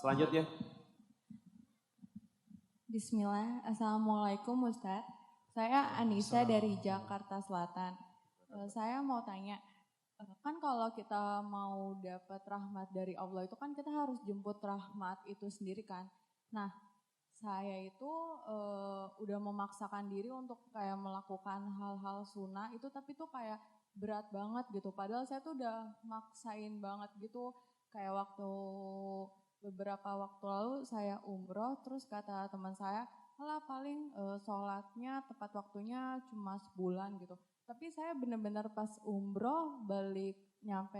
Selanjutnya. Bismillah, Assalamualaikum Ustadz. Saya Anissa dari Jakarta Selatan. Saya mau tanya, kan kalau kita mau dapat rahmat dari Allah itu kan kita harus jemput rahmat itu sendiri kan. Nah, saya itu udah memaksakan diri untuk kayak melakukan hal-hal sunnah itu, tapi tuh kayak berat banget gitu. Padahal saya tuh udah maksain banget gitu. Kayak beberapa waktu lalu saya umroh, terus kata teman saya, "Alah paling sholatnya tepat waktunya cuma sebulan gitu." Tapi saya benar-benar pas umroh balik nyampe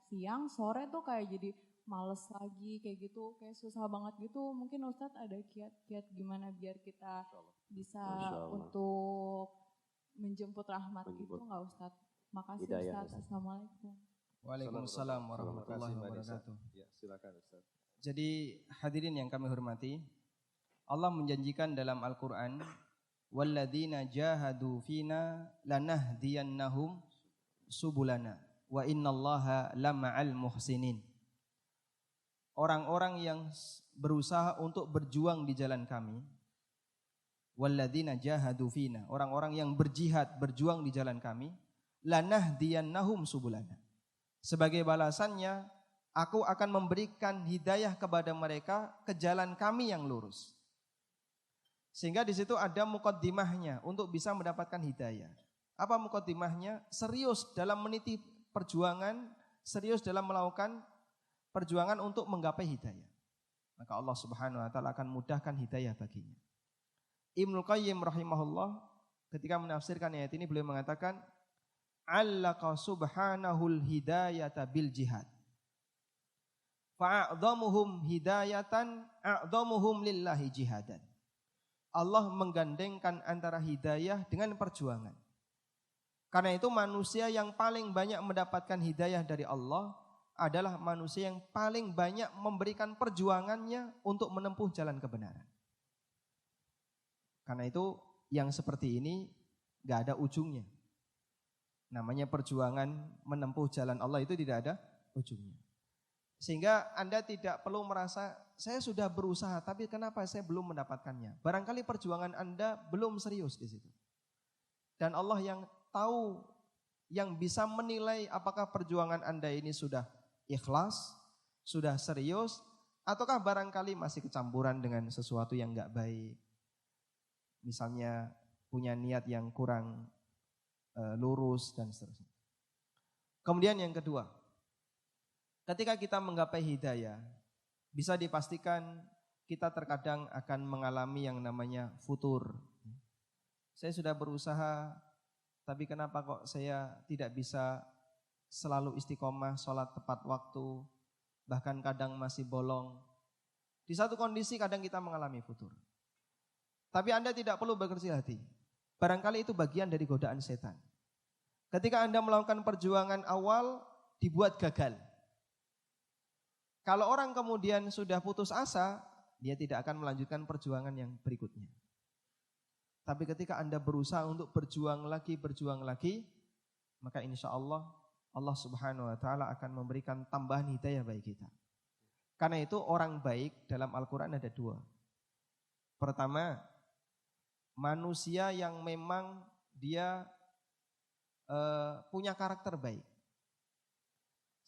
siang, sore tuh kayak jadi males lagi kayak gitu, kayak susah banget gitu. Mungkin Ustadz ada kiat-kiat gimana biar kita bisa untuk menjemput rahmat itu nggak Ustadz? Makasih Ustadz. Assalamualaikum. Waalaikumsalam warahmatullahi wabarakatuh. Ya, silakan Ustaz. Jadi hadirin yang kami hormati, Allah menjanjikan dalam Al-Quran, walladzina jahadu fina lanahdiyannahum subulana wa innallaha lama'al muhsinin. Orang-orang yang berusaha untuk berjuang di jalan kami, walladzina jahadu fina, orang-orang yang berjihad, berjuang di jalan kami, lanahdiyannahum subulana. Sebagai balasannya, aku akan memberikan hidayah kepada mereka ke jalan kami yang lurus. Sehingga di situ ada muqaddimahnya untuk bisa mendapatkan hidayah. Apa muqaddimahnya? Serius dalam meniti perjuangan, serius dalam melakukan perjuangan untuk menggapai hidayah. Maka Allah Subhanahu wa taala akan mudahkan hidayah baginya. Ibnu Qayyim rahimahullah ketika menafsirkan ayat ini beliau mengatakan, allaqa subhanahul hidayata bil jihad. Fa'adhamuhum hidayatan a'dhamuhum lillahi jihadan. Allah menggandengkan antara hidayah dengan perjuangan. Karena itu manusia yang paling banyak mendapatkan hidayah dari Allah adalah manusia yang paling banyak memberikan perjuangannya untuk menempuh jalan kebenaran. Karena itu yang seperti ini gak ada ujungnya. Namanya perjuangan menempuh jalan Allah itu tidak ada ujungnya. Sehingga Anda tidak perlu merasa saya sudah berusaha tapi kenapa saya belum mendapatkannya. Barangkali perjuangan Anda belum serius di situ. Dan Allah yang tahu, yang bisa menilai apakah perjuangan Anda ini sudah ikhlas, sudah serius, ataukah barangkali masih kecampuran dengan sesuatu yang enggak baik. Misalnya punya niat yang kurang lurus dan seterusnya. Kemudian yang kedua, ketika kita menggapai hidayah, bisa dipastikan kita terkadang akan mengalami yang namanya futur. Saya sudah berusaha, tapi kenapa kok saya tidak bisa selalu istiqomah, sholat tepat waktu, bahkan kadang masih bolong. Di satu kondisi kadang kita mengalami futur. Tapi Anda tidak perlu berkecil hati. Barangkali itu bagian dari godaan setan. Ketika Anda melakukan perjuangan awal, dibuat gagal. Kalau orang kemudian sudah putus asa, dia tidak akan melanjutkan perjuangan yang berikutnya. Tapi ketika Anda berusaha untuk berjuang lagi, maka insya Allah, Allah Subhanahu wa ta'ala akan memberikan tambahan hidayah bagi kita. Karena itu orang baik dalam Al-Quran ada dua. Pertama, manusia yang memang dia punya karakter baik.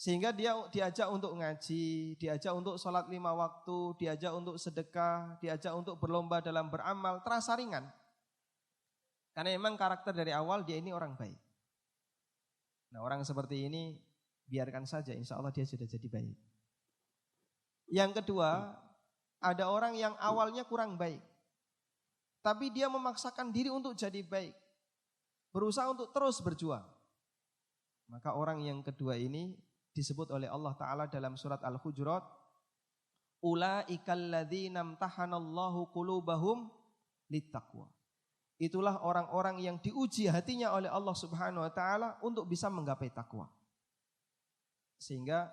Sehingga dia diajak untuk ngaji, diajak untuk sholat 5 waktu, diajak untuk sedekah, diajak untuk berlomba dalam beramal, terasa ringan. Karena memang karakter dari awal dia ini orang baik. Nah orang seperti ini biarkan saja, insya Allah dia sudah jadi baik. Yang kedua, ada orang yang awalnya kurang baik. Tapi dia memaksakan diri untuk jadi baik. Berusaha untuk terus berjuang. Maka orang yang kedua ini disebut oleh Allah Ta'ala dalam surat Al-Hujurat, ulaikal ladzina imtahanallahu qulubahum littaqwa. Itulah orang-orang yang diuji hatinya oleh Allah Subhanahu wa taala untuk bisa menggapai takwa. Sehingga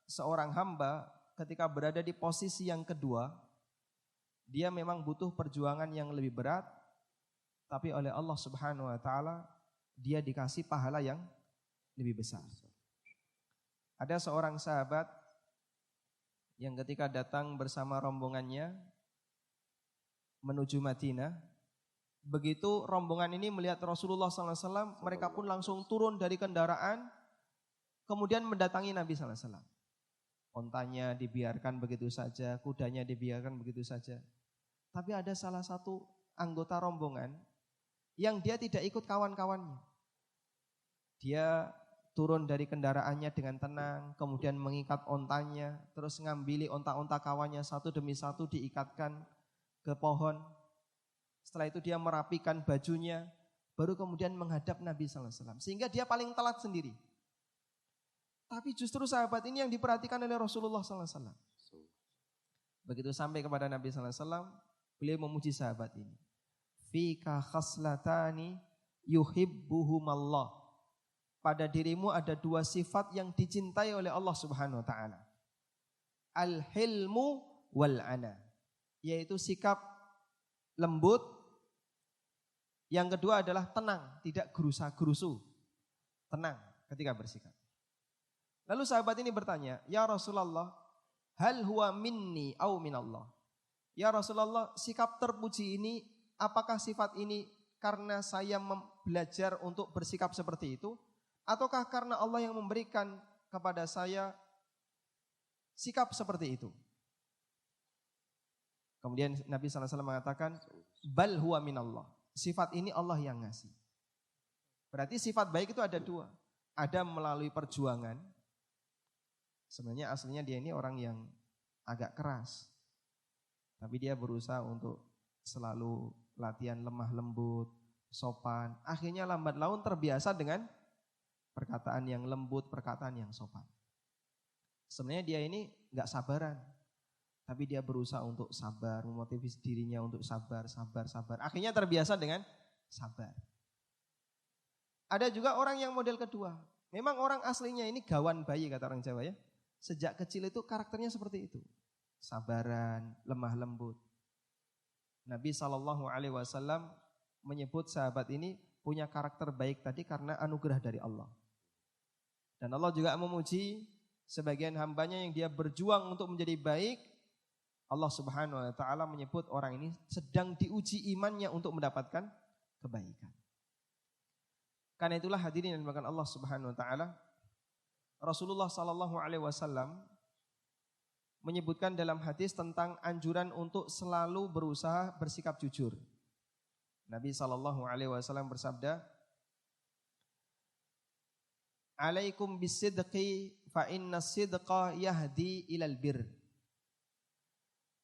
seorang hamba ketika berada di posisi yang kedua, dia memang butuh perjuangan yang lebih berat, tapi oleh Allah Subhanahu wa taala dia dikasih pahala yang lebih besar. Ada seorang sahabat yang ketika datang bersama rombongannya menuju Madinah, begitu rombongan ini melihat Rasulullah SAW, mereka pun langsung turun dari kendaraan, kemudian mendatangi Nabi SAW. Ontanya dibiarkan begitu saja, kudanya dibiarkan begitu saja. Tapi ada salah satu anggota rombongan yang dia tidak ikut kawan-kawannya. Dia turun dari kendaraannya dengan tenang, kemudian mengikat ontanya, terus ngambili onta-onta kawannya satu demi satu diikatkan ke pohon. Setelah itu dia merapikan bajunya, baru kemudian menghadap Nabi SAW. Sehingga dia paling telat sendiri. Tapi justru sahabat ini yang diperhatikan oleh Rasulullah SAW. Begitu sampai kepada Nabi SAW, beliau memuji sahabat ini. Fika khaslatani yuhibbuhumallah. Pada dirimu ada dua sifat yang dicintai oleh Allah Subhanahu wa taala. Al-hilmu wal ana, yaitu sikap lembut. Yang kedua adalah tenang, tidak gerusa-gerusu. Tenang ketika bersikap. Lalu sahabat ini bertanya, "Ya Rasulullah, hal huwa minni au minallah?" Ya Rasulullah, sikap terpuji ini, apakah sifat ini karena saya belajar untuk bersikap seperti itu? Ataukah karena Allah yang memberikan kepada saya sikap seperti itu? Kemudian Nabi SAW mengatakan, bal huwa minallah. Sifat ini Allah yang ngasih. Berarti sifat baik itu ada dua. Ada melalui perjuangan. Sebenarnya aslinya dia ini orang yang agak keras. Tapi dia berusaha untuk selalu latihan lemah lembut, sopan. Akhirnya lambat laun terbiasa dengan perkataan yang lembut, perkataan yang sopan. Sebenarnya dia ini gak sabaran. Tapi dia berusaha untuk sabar, memotivasi dirinya untuk sabar. Akhirnya terbiasa dengan sabar. Ada juga orang yang model kedua. Memang orang aslinya ini gawan bayi kata orang Jawa ya. Sejak kecil itu karakternya seperti itu. Sabaran, lemah lembut. Nabi SAW menyebut sahabat ini punya karakter baik tadi karena anugerah dari Allah. Dan Allah juga memuji sebagian hambanya yang dia berjuang untuk menjadi baik. Allah Subhanahu wa taala menyebut orang ini sedang diuji imannya untuk mendapatkan kebaikan. Karena itulah hadirin yang dimuliakan Allah Subhanahu wa taala, Rasulullah sallallahu alaihi wasallam menyebutkan dalam hadis tentang anjuran untuk selalu berusaha bersikap jujur. Nabi sallallahu alaihi wasallam bersabda, "Alaikum bisidqi fa inna sidqa yahdi ilal bir."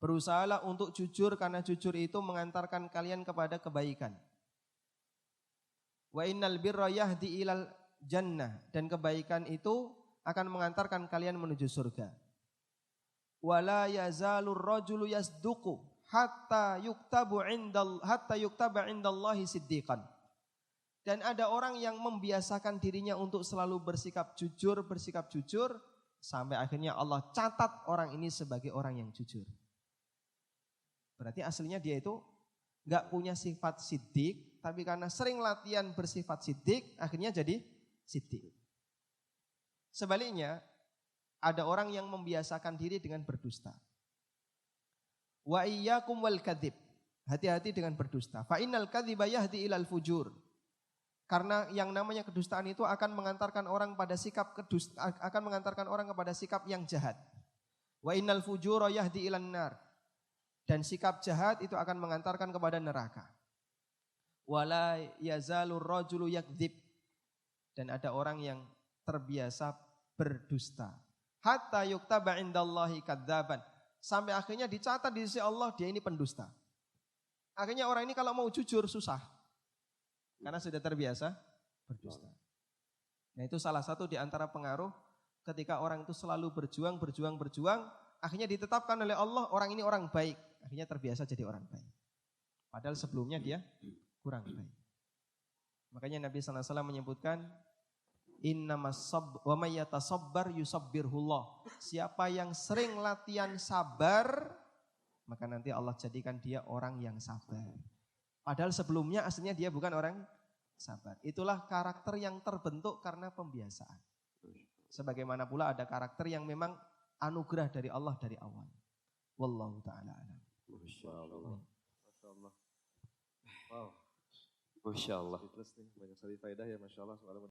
Berusahalah untuk jujur karena jujur itu mengantarkan kalian kepada kebaikan. Wa innal birra yahdi ilal jannah, dan kebaikan itu akan mengantarkan kalian menuju surga. Wala yazalur rajulu yasduqu hatta yuktaba indallahi siddiqan. Dan ada orang yang membiasakan dirinya untuk selalu bersikap jujur sampai akhirnya Allah catat orang ini sebagai orang yang jujur. Berarti aslinya dia itu gak punya sifat siddiq, tapi karena sering latihan bersifat siddiq, akhirnya jadi siddiq. Sebaliknya, ada orang yang membiasakan diri dengan berdusta. Wa iyyakum wal kadzib. Hati-hati dengan berdusta. Fa innal kadziba yahdi ilal fujur. Karena yang namanya kedustaan itu akan mengantarkan orang pada sikap kepada sikap yang jahat. Wa innal fujura yahdi ilan nar. Dan sikap jahat itu akan mengantarkan kepada neraka. Wala yazalur rajulu yakdzib. Dan ada orang yang terbiasa berdusta. Hatta yuktaba indallahi kadzaban. Sampai akhirnya dicatat di sisi Allah dia ini pendusta. Akhirnya orang ini kalau mau jujur susah. Karena sudah terbiasa berdusta. Nah itu salah satu di antara pengaruh ketika orang itu selalu berjuang. Akhirnya ditetapkan oleh Allah orang ini orang baik. Akhirnya terbiasa jadi orang baik. Padahal sebelumnya dia kurang baik. Makanya Nabi SAW menyebutkan, innamas wa may yatasabbar yusabbirhullah. Siapa yang sering latihan sabar, maka nanti Allah jadikan dia orang yang sabar. Padahal sebelumnya aslinya dia bukan orang sabar. Itulah karakter yang terbentuk karena pembiasaan. Sebagaimana pula ada karakter yang memang anugerah dari Allah dari awal. Wallahu ta'ala alam. Masya Allah. Masya Allah. Wow. Masya Allah. Banyak sekali faedah ya, Masya Allah.